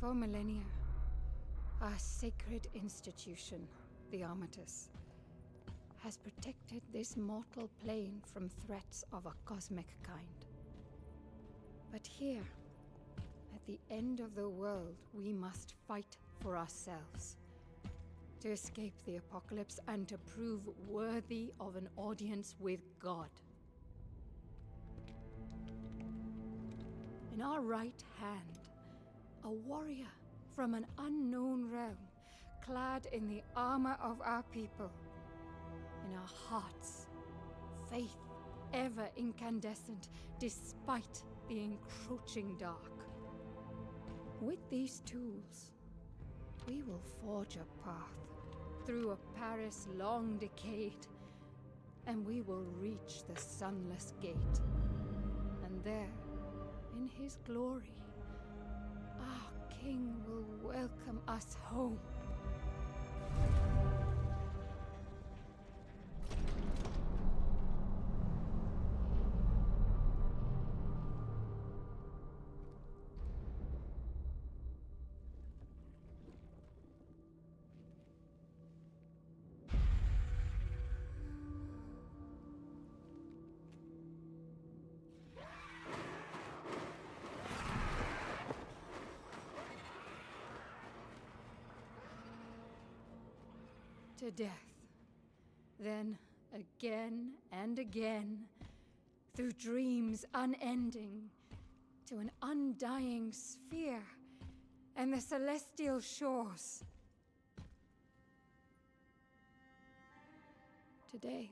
For millennia, our sacred institution, the Armatus, has protected this mortal plane from threats of a cosmic kind. But here, at the end of the world, we must fight for ourselves. To escape the apocalypse and to prove worthy of an audience with God. In our right hand, a warrior from an unknown realm, clad in the armor of our people. In our hearts, faith ever incandescent despite the encroaching dark. With these tools, we will forge a path through a Paris long decayed, and we will reach the sunless gate. And there, in his glory, our King will welcome us home. To death, then again and again, through dreams unending, to an undying sphere and the celestial shores. Today,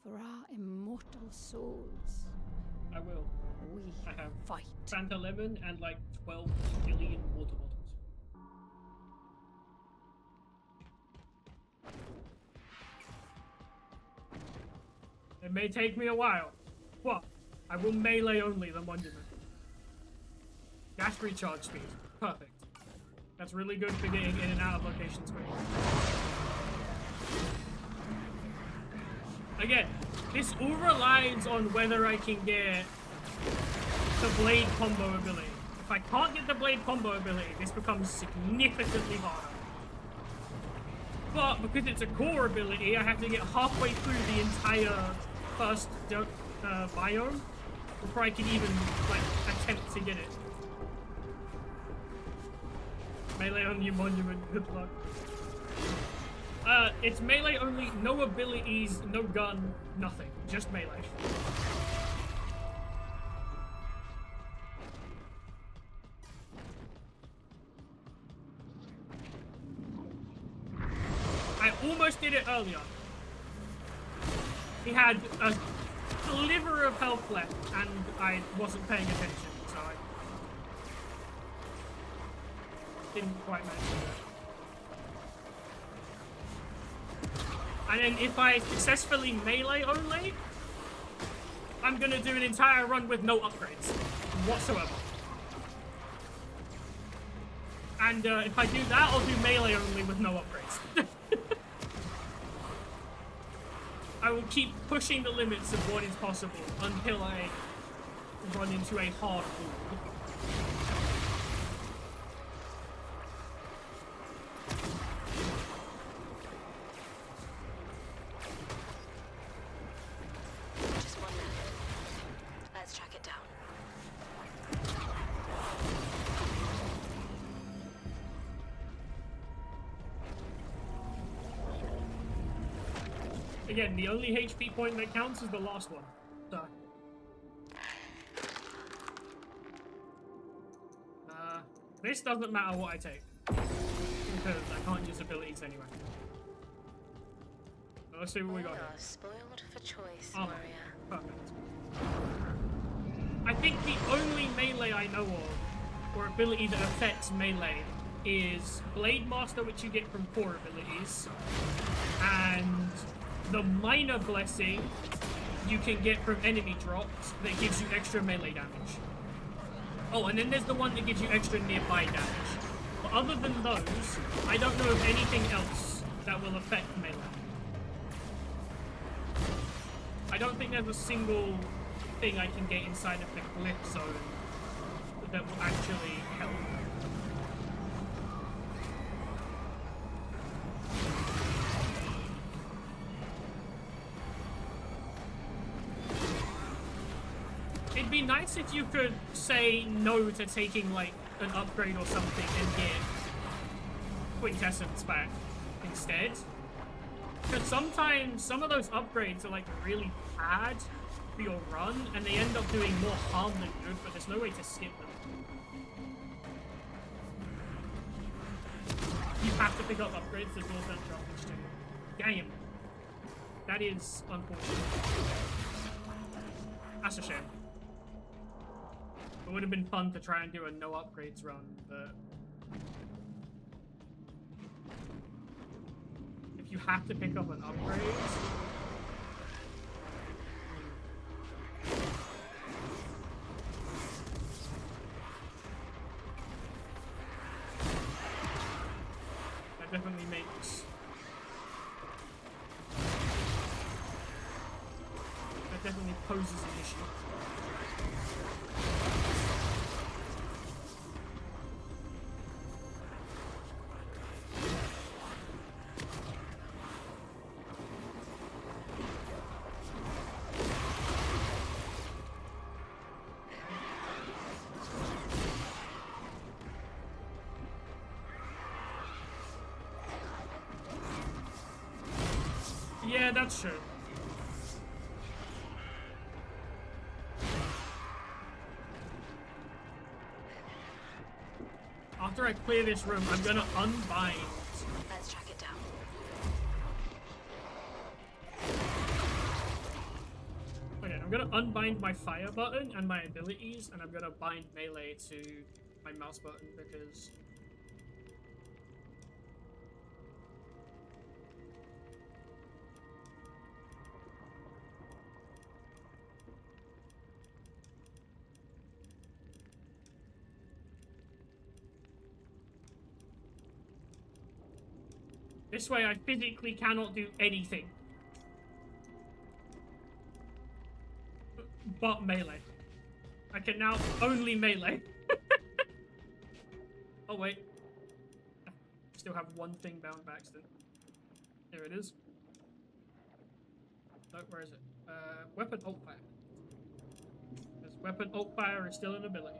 for our immortal souls, I will. I have fight. Fanta Lemon and like 12 billion water bottles. It may take me a while, but I will melee only the monument. Gas recharge speed. Perfect. That's really good for getting in and out of locations quickly. Again, this all relies on whether I can get the blade combo ability. If I can't get the blade combo ability, this becomes significantly harder. But because it's a core ability, I have to get halfway through the entire first biome before I can even like attempt to get it. Melee only monument, good luck. It's melee only, no abilities, no gun, nothing. Just melee. I almost did it earlier. He had a sliver of health left, and I wasn't paying attention, so I didn't quite manage to do it. And then if I successfully melee only, I'm gonna do an entire run with no upgrades whatsoever. And if I do that, I'll do melee only with no upgrades. I will keep pushing the limits of what is possible until I run into a hard wall. Just one left. Let's track it down. Again, the only HP point that counts is the last one. So. This doesn't matter what I take. Because I can't use abilities anyway. So let's see what we got here. Spoiled for choice, Armor. warrior. Perfect. I think the only melee I know of, or ability that affects melee, is Blade Master, which you get from core abilities, and the minor blessing you can get from enemy drops that gives you extra melee damage. Oh, and then there's the one that gives you extra nearby damage. But other than those, I don't know of anything else that will affect melee. I don't think there's a single thing I can get inside of the glyph zone that will actually help. It'd be nice if you could say no to taking, like, an upgrade or something and get quintessence back instead. Because sometimes some of those upgrades are, like, really bad for your run, and they end up doing more harm than good, but there's no way to skip them. You have to pick up upgrades, the doors don't drop each time. Damn. That is unfortunate. That's a shame. It would have been fun to try and do a no upgrades run, but if you have to pick up an upgrade, that definitely makes poses an issue. Yeah, that's true. After I clear this room, I'm gonna unbind. Let's track it down. Okay, I'm gonna unbind my fire button and my abilities, and I'm gonna bind melee to my mouse button because this way I physically cannot do anything but melee. I can now only melee. Oh wait. I still have one thing bound back still. Here it is. No, where is it? Weapon alt fire. Because weapon alt fire is still an ability.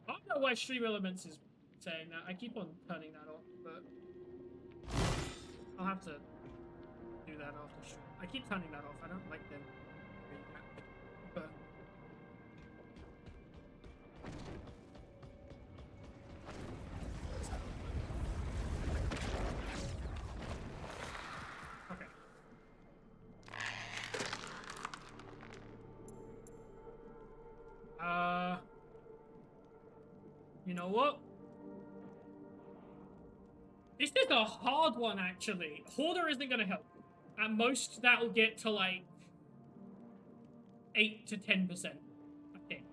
I don't know why Stream Elements is saying that. I keep on turning that off, but I'll have to do that after stream. I keep turning that off. I don't like them doing that, but okay. You know what? This is a hard one, actually. Hoarder isn't going to help. At most, that'll get to, like, 8 to 10%, I think.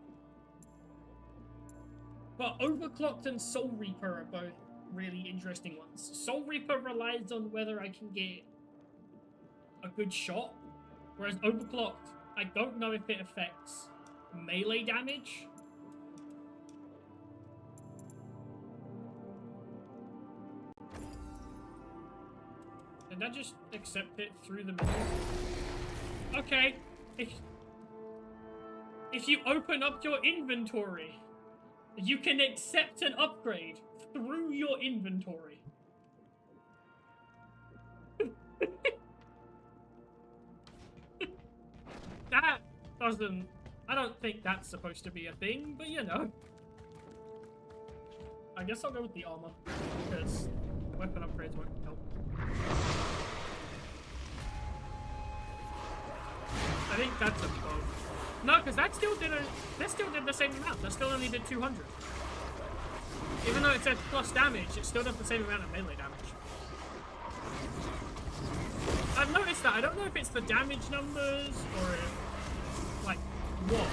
But Overclocked and Soul Reaper are both really interesting ones. Soul Reaper relies on whether I can get a good shot, whereas Overclocked, I don't know if it affects melee damage. Did I just accept it through the menu? Okay. If you open up your inventory, you can accept an upgrade through your inventory. That doesn't... I don't think that's supposed to be a thing, but you know. I guess I'll go with the armor, because weapon upgrades won't help. I think that's a bug. No, because that still did the same amount. That still only did 200. Even though it says plus damage, it still does the same amount of melee damage. I've noticed that. I don't know if it's the damage numbers or if, like, what.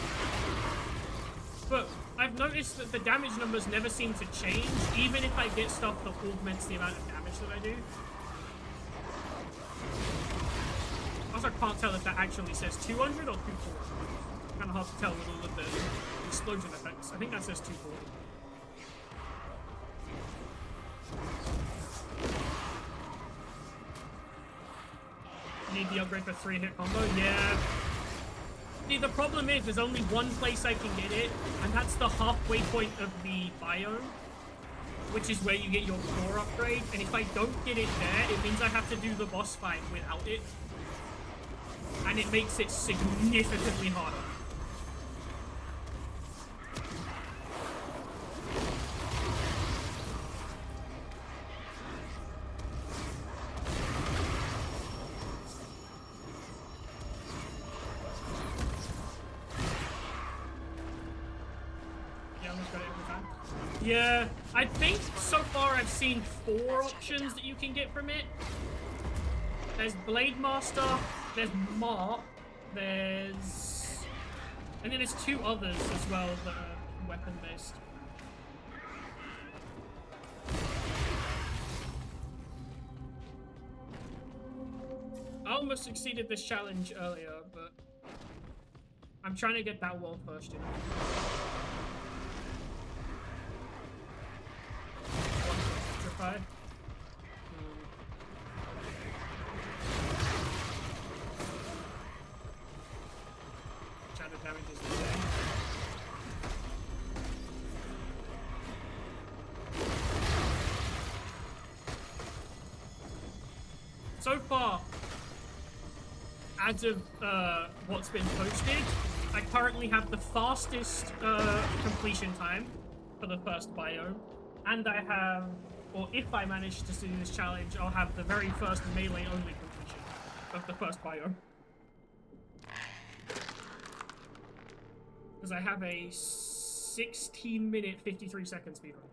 But I've noticed that the damage numbers never seem to change, even if I get stuff that augments the amount of damage that I do. Also, I can't tell if that actually says 200 or 240. Kind of hard to tell with all of the explosion effects. I think that says 240. Need the upgrade for 3-hit combo? Yeah. See, the problem is there's only one place I can get it, and that's the halfway point of the biome, which is where you get your core upgrade. And if I don't get it there, it means I have to do the boss fight without it. And it makes it significantly harder. Yeah, I think so far I've seen 4 options that you can get from it. There's Blade Master, there's Mark, there's... and then there's 2 others as well that are weapon-based. I almost succeeded this challenge earlier, but I'm trying to get that world first, you know. Try. Shadow damage is the same. So far, as of what's been posted, I currently have the fastest completion time for the first biome, and I have, or if I manage to do this challenge, I'll have the very first melee-only completion of the first biome. Because I have a 16-minute, 53-second speedrun.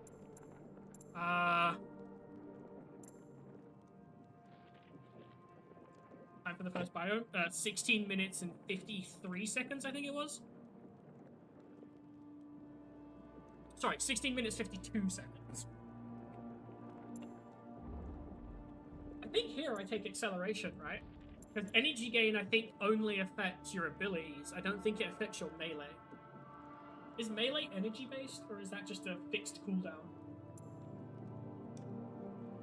Time for the first biome. 16 minutes and 53 seconds, I think it was. Sorry, 16 minutes, 52 seconds. I think here I take acceleration, right? Because energy gain, I think, only affects your abilities. I don't think it affects your melee. Is melee energy-based, or is that just a fixed cooldown?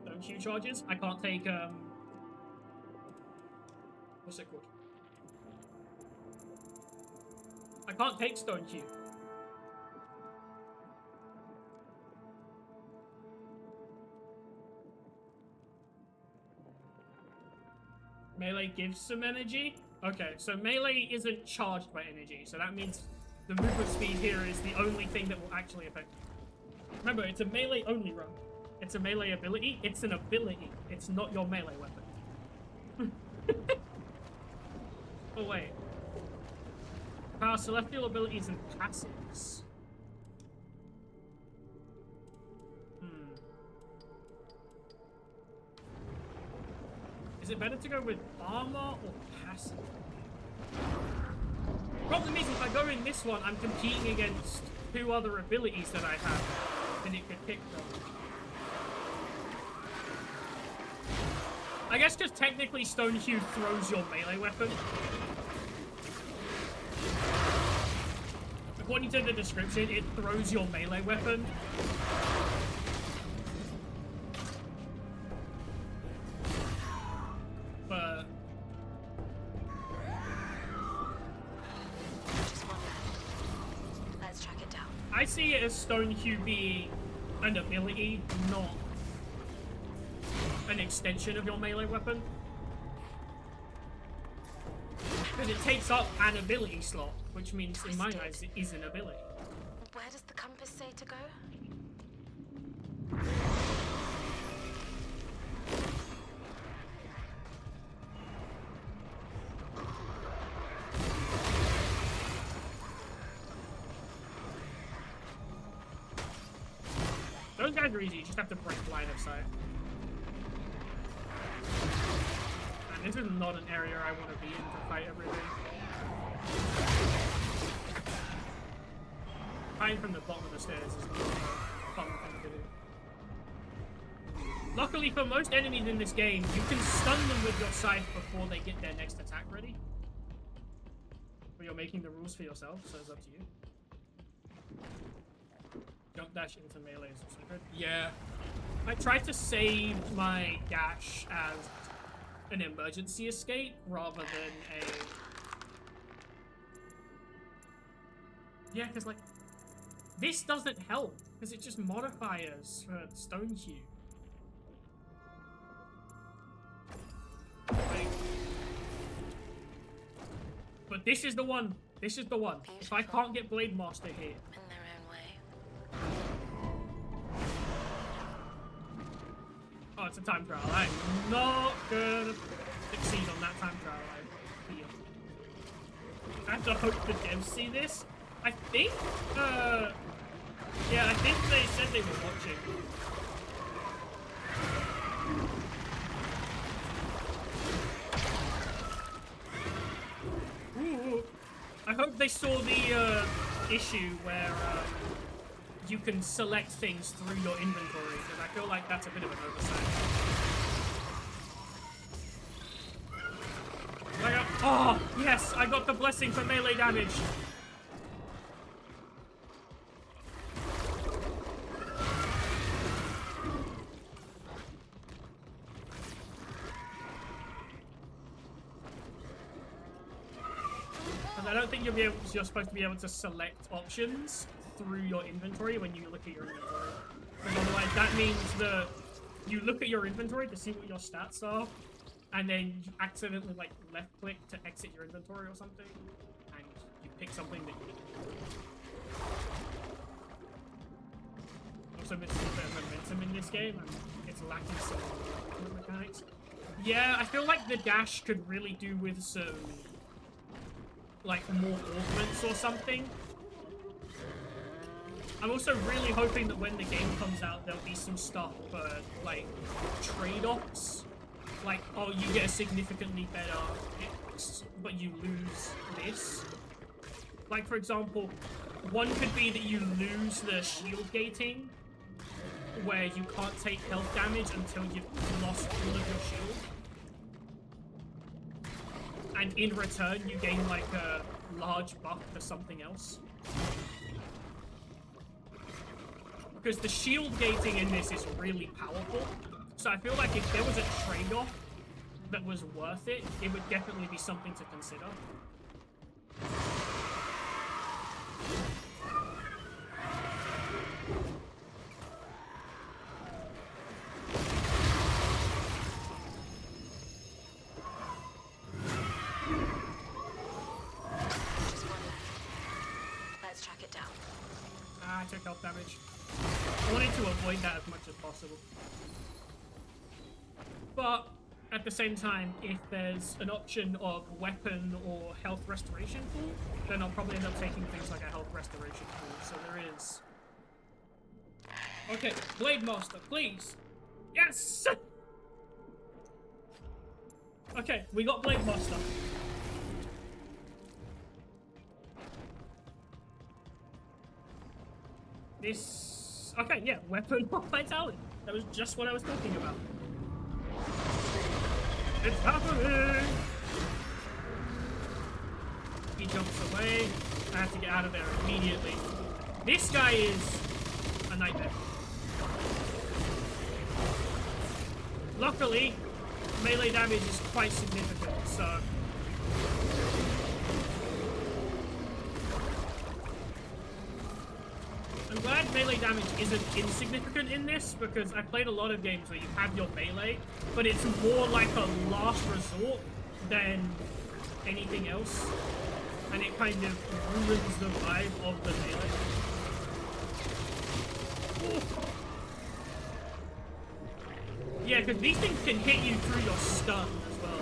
Stone Q charges? I can't take, what's it called? I can't take Stone Q. Melee gives some energy? Okay, so melee isn't charged by energy, so that means the movement speed here is the only thing that will actually affect you. Remember, it's a melee-only run. It's a melee ability. It's an ability. It's not your melee weapon. Oh, wait. Power celestial abilities and passives. Is it better to go with armor or passive? Problem is, if I go in this one, I'm competing against 2 other abilities that I have, and it could pick them. I guess because technically Stone Hue throws your melee weapon. According to the description, it throws your melee weapon. But Just one left. Let's track it down. I see it as Stone Hue being an ability, not an extension of your melee weapon. Because it takes up an ability slot, which means in my eyes it is an ability. Where does the compass say to go? Those guys are easy, you just have to break line of sight. And this is not an area I want to be in to fight everything. Fighting from the bottom of the stairs is not a fun thing to do. Luckily for most enemies in this game, you can stun them with your scythe before they get their next attack ready. But you're making the rules for yourself, so it's up to you. Jump dash into melee is also good. Yeah. I tried to save my dash as an emergency escape rather than Yeah, because like this doesn't help because it's just modifiers for Stone Hue. Right. But this is the one. This is the one. If I can't get Blade Master here, In their own way. oh, it's a time trial. I'm not gonna succeed on that time trial. I feel. I have to hope the devs see this. I think, yeah, I think they said they were watching. Ooh, I hope they saw the issue where you can select things through your inventory, because I feel like that's a bit of an oversight. Oh, yes, I got the blessing for melee damage. And I don't think you're supposed to be able to select options through your inventory when you look at your inventory. Because otherwise that means that you look at your inventory to see what your stats are, and then you accidentally like left click to exit your inventory or something, and you pick something that you need. Also missing a bit of momentum in this game, and it's lacking some mechanics. Yeah, I feel like the dash could really do with some like more augments or something. I'm also really hoping that when the game comes out, there'll be some stuff for like trade-offs. Like, oh, you get a significantly better X, but you lose this. Like, for example, one could be that you lose the shield gating, where you can't take health damage until you've lost all of your shield. And in return, you gain, like, a large buff to something else. Because the shield gating in this is really powerful. So I feel like if there was a trade-off that was worth it, it would definitely be something to consider. Just one left. Let's track it down. Ah, I took health damage. I wanted to avoid that as much as possible. But at the same time, if there's an option of weapon or health restoration pool, then I'll probably end up taking things like a health restoration pool. So there is. Okay, Blade Master, please. Yes! Okay, we got Blade Master. This... Okay, yeah, weapon of vitality. That was just what I was talking about. It's happening! He jumps away. I have to get out of there immediately. This guy is a nightmare. Luckily, melee damage is quite significant, so... I'm glad melee damage isn't insignificant in this, because I've played a lot of games where you have your melee, but it's more like a last resort than anything else, and it kind of ruins the vibe of the melee. Yeah, because these things can hit you through your stun as well.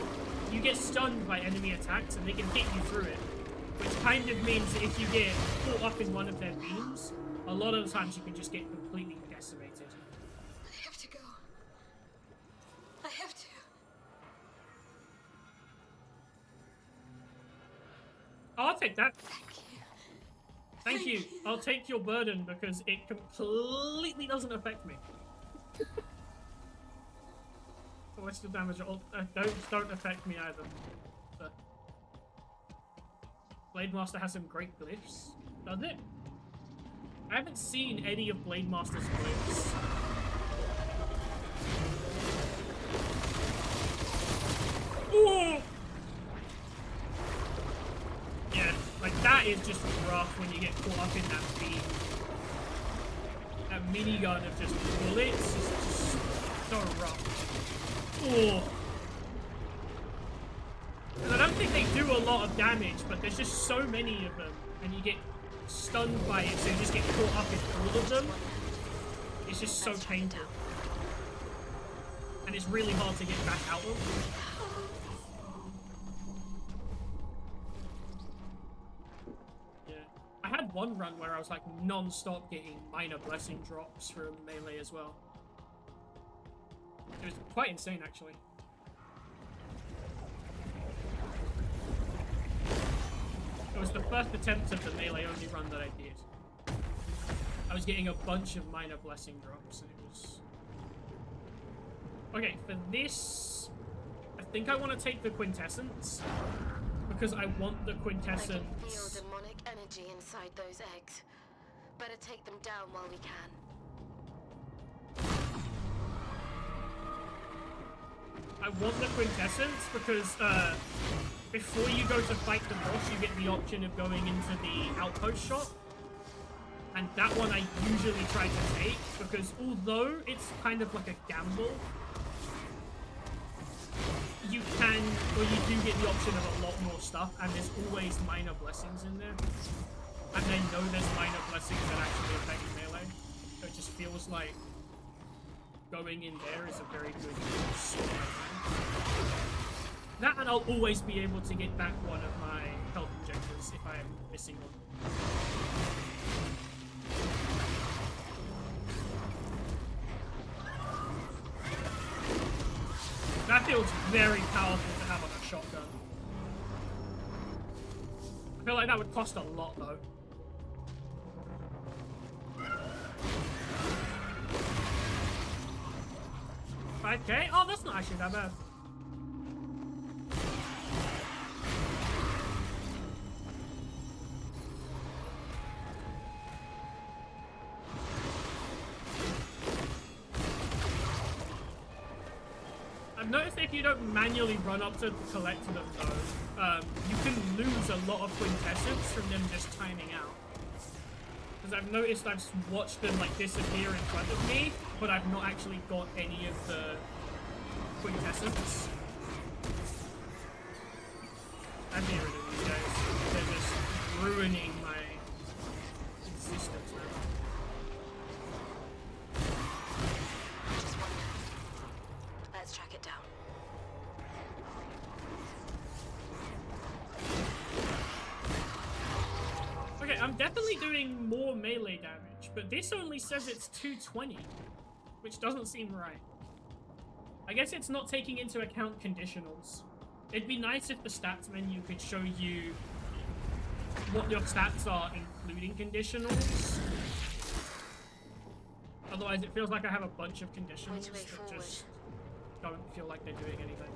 You get stunned by enemy attacks and they can hit you through it, which kind of means that if you get caught up in one of their beams, a lot of the times you can just get completely decimated. I have to go. I have to. Oh, I'll take that. Thank you. Thank you. I'll take your burden because it completely doesn't affect me. Celestial damage don't affect me either. But Blade Master has some great glyphs, does it? I haven't seen any of Blade Master's glyphs. Ooh! Yeah, like that that is just rough when you get caught up in that beam. That minigun of just bullets is just so rough. Oh. And I don't think they do a lot of damage, but there's just so many of them, and you get stunned by it, so you just get caught up in all of them. It's just so painful. And it's really hard to get back out of. Yeah. I had one run where I was like non-stop getting minor blessing drops from melee as well. It was quite insane, actually. It was the first attempt of the melee only run that I did. I was getting a bunch of minor blessing drops, and it was... Okay, for this, I think I want to take the quintessence, because I want the quintessence... I can feel demonic energy inside those eggs. Better take them down while we can. I want the quintessence because before you go to fight the boss, you get the option of going into the outpost shop. And that one I usually try to take because although it's kind of like a gamble, you can, or you do get the option of a lot more stuff, and there's always minor blessings in there. And I know there's minor blessings that actually affect melee. So it just feels like going in there is a very good sort of that, and I'll always be able to get back one of my health injectors if I am missing one. That feels very powerful to have on a shotgun. I feel like that would cost a lot though. Okay. Oh, that's not actually that bad. I've noticed if you don't manually run up to collect them though, you can lose a lot of quintessence from them just timing out. Because I've noticed I've watched them like disappear in front of me, but I've not actually got any of the quintessence. I'm getting rid of these guys. They're just ruining my existence now. Just one left. Let's track it down. Okay, I'm definitely doing more melee damage, but this only says it's 220, which doesn't seem right. I guess it's not taking into account conditionals. It'd be nice if the stats menu could show you what your stats are, including conditionals. Otherwise, it feels like I have a bunch of conditionals that just don't feel like they're doing anything.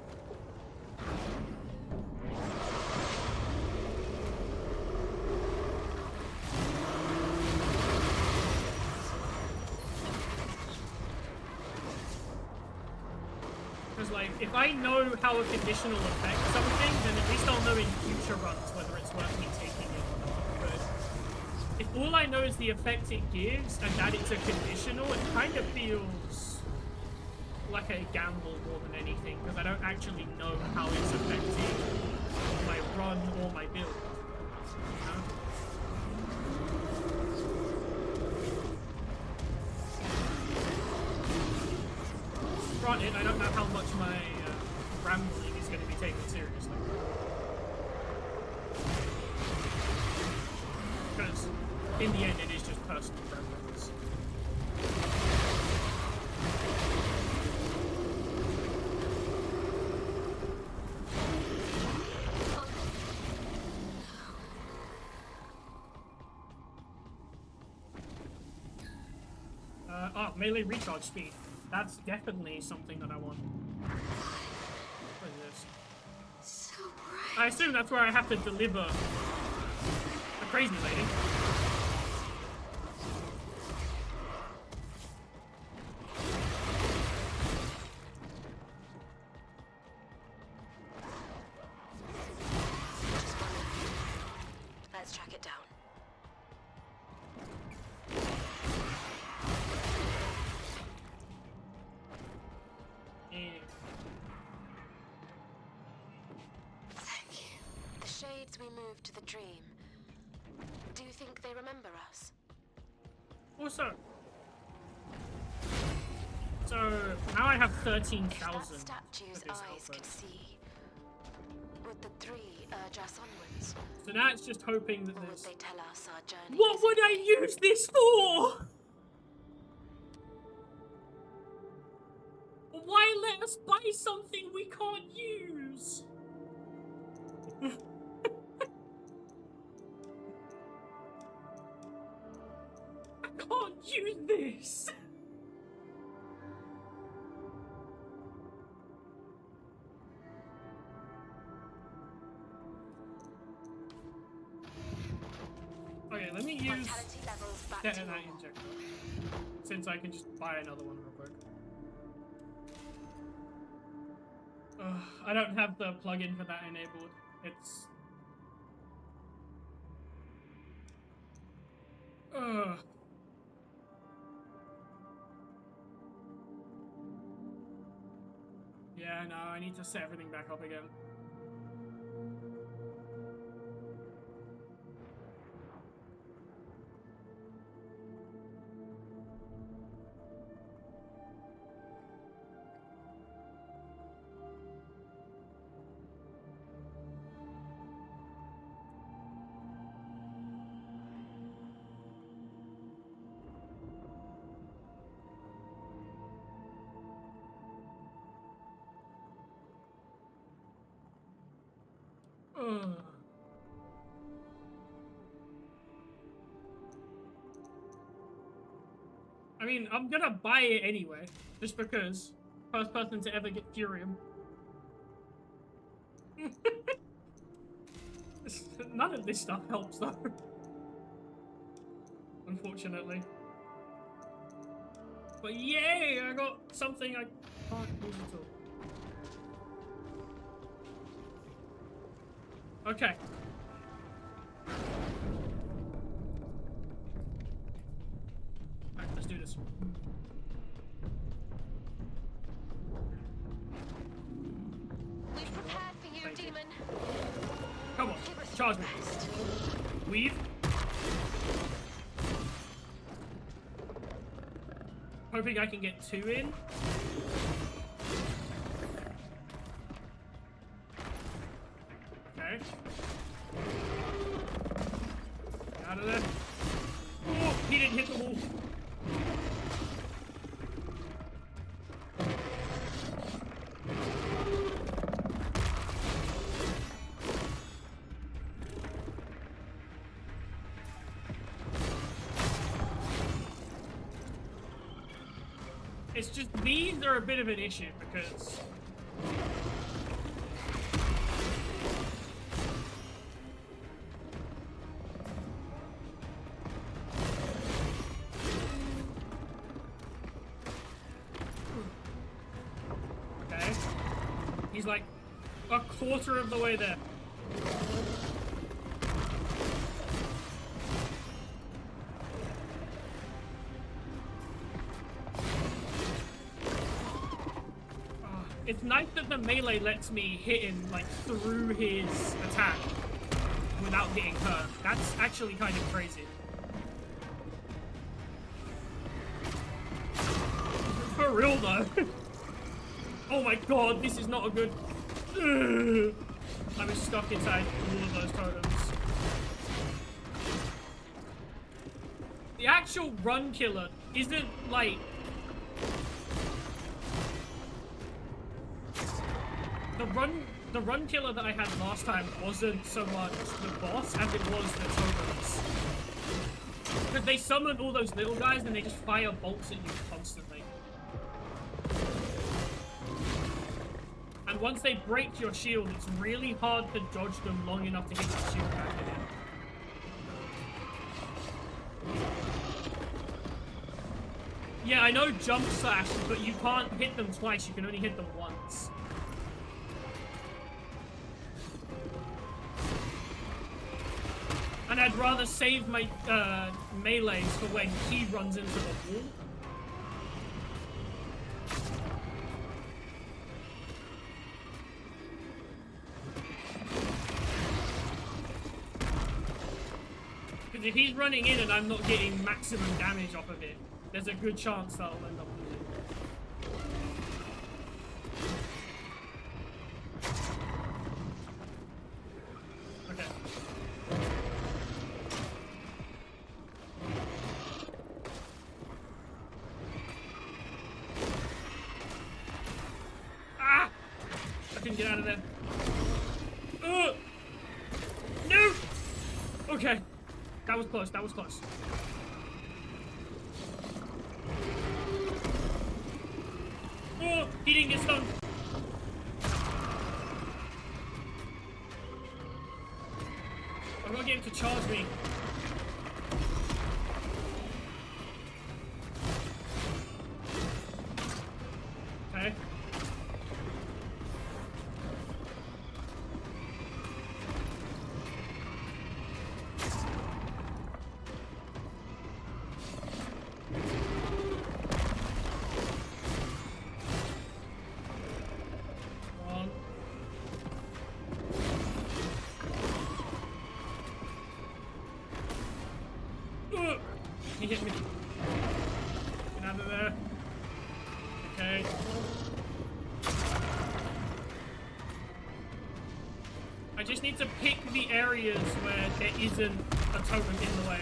Because, like, if I know how a conditional affects something, then at least I'll know in future runs whether it's worth me taking it or not. But if all I know is the effect it gives and that it's a conditional, it kind of feels like a gamble more than anything, because I don't actually know how it's affecting my run or my build. You know? Granted, I don't know how much my rambling is going to be taken seriously. Because in the end, it is just personal preference. Melee recharge speed. That's definitely something that I want. What is this? So bright. I assume that's where I have to deliver a crazy lady. Let's track it we move to the dream, do you think they remember us? Also, so now I have 13,000. If that statue's eyes could see, would the three urge us onwards? So now it's just hoping that Or would there's... they tell us our journey? What would I use this for? Why let us buy something we can't use? I can't use this. Okay, let me use Vitality levels back to that normal. injector, since I can just buy another one real quick. I don't have the plugin for that enabled. It's... Yeah, no, I need to set everything back up again. I mean, I'm gonna buy it anyway, just because. First person to ever get Furium. None of this stuff helps though. Unfortunately. But yay! I got something I can't use at all. Okay. Alright, let's do this. We've prepared for you, Thank you. demon. Come on, Give us charge your me. best. Weave. Hoping I can get 2 in. Okay. Get out of there. Oh, he didn't hit the wall. It's just these are a bit of an issue because okay, he's like a quarter of the way there. It's nice that the melee lets me hit him, like, through his attack without getting hurt. That's actually kind of crazy. For real, though. Oh my god, this is not a good... I was stuck inside all of those totems. The actual run killer isn't, like... The run killer that I had last time wasn't so much the boss as it was the totems. Because they summon all those little guys and they just fire bolts at you constantly. And once they break your shield, it's really hard to dodge them long enough to get your shield back again. Yeah, I know jump slash, but you can't hit them twice, you can only hit them once. And I'd rather save my melees for when he runs into the wall. Because if he's running in and I'm not getting maximum damage off of it, there's a good chance that I'll end up losing. Okay. Ah! I can get out of there. No! Okay. That was close, that was close. Oh, he didn't get stunned. I'm gonna get him to charge me. Okay. He hit me. Get out of there. Okay. I just need to pick the areas where there isn't a totem in the way.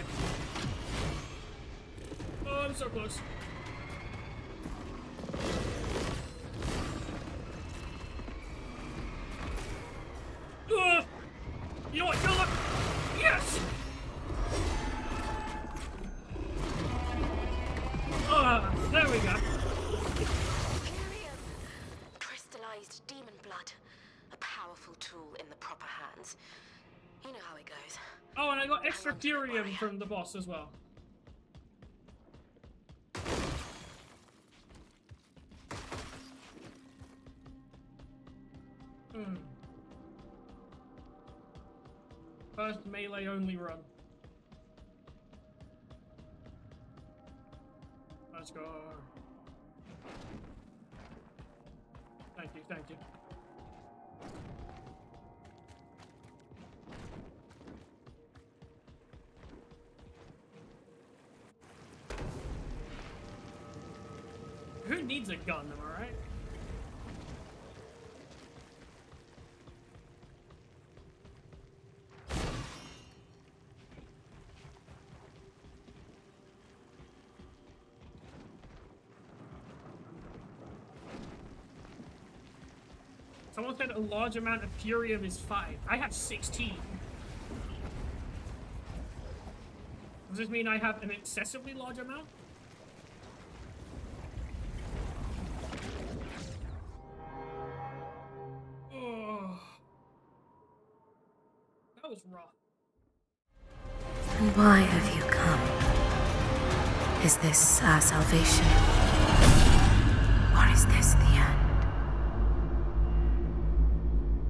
Oh, I'm so close. You know what? Go look. Yes! There we go. Imperium! Crystallized demon blood. A powerful tool in the proper hands. You know how it goes. Oh, and I got extra Furium from the boss as well. First melee only run. Let's go. Thank you, thank you. Who needs a gun, am I right? Someone said a large amount of Furium is 5. I have 16. Does this mean I have an excessively large amount? Oh. That was rough. And why have you come? Is this our salvation? Or is this the